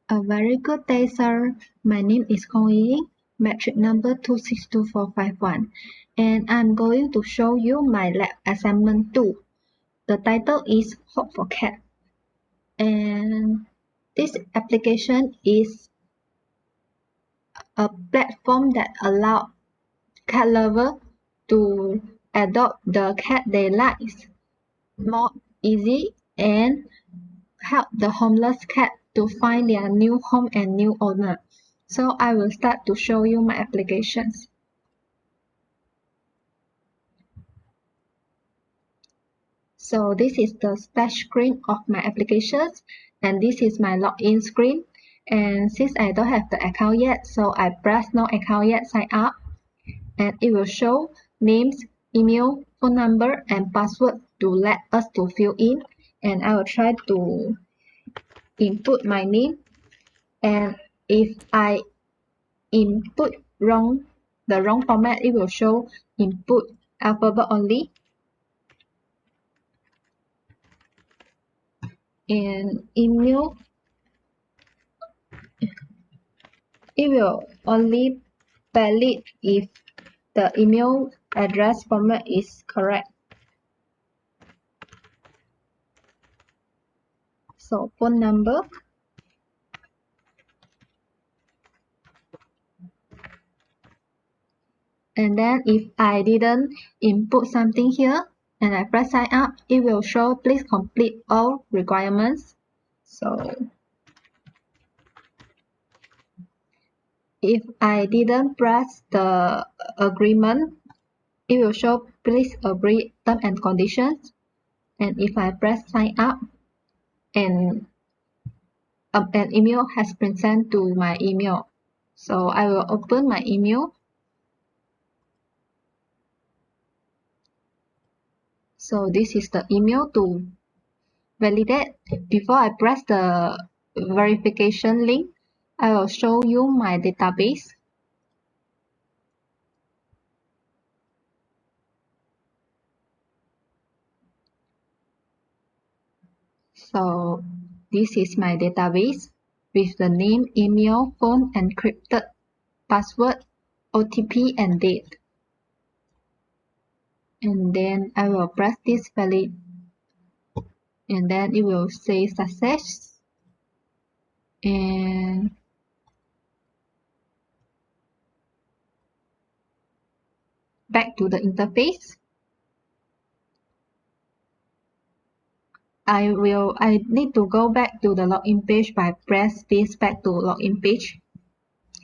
A very good day, sir. My name is Kong Ying, metric number 262451, and I'm going to show you my lab assignment 2. The title is Hope for Cat. And this application is a platform that allows cat lovers to adopt the cat they like more easy and help the homeless cat to find their new home and new owner. So I will start to show you my applications. So this is the splash screen of my applications, and this is my login screen. And since I don't have the account yet, so I press no account yet, sign up, and it will show names, email, phone number, and password to let us to fill in. And I will try to input my name, and if I input the wrong format, it will show input alphabet only. And email, it will only valid if the email address format is correct. So phone number, and then if I didn't input something here and I press sign up, it will show please complete all requirements. So if I didn't press the agreement, it will show please agree terms and conditions. And if I press sign up, and an email has been sent to my email. So I will open my email. So this is the email to validate. Before I press the verification link, I will show you my database. So this is my database with the name, email, phone, encrypted password, OTP, and date. And then I will press this valid, and then it will say success. And back to the interface. I need to go back to the login page by press this back to login page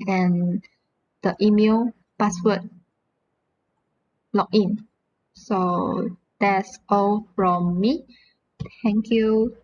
and the email password login. So that's all from me. Thank you.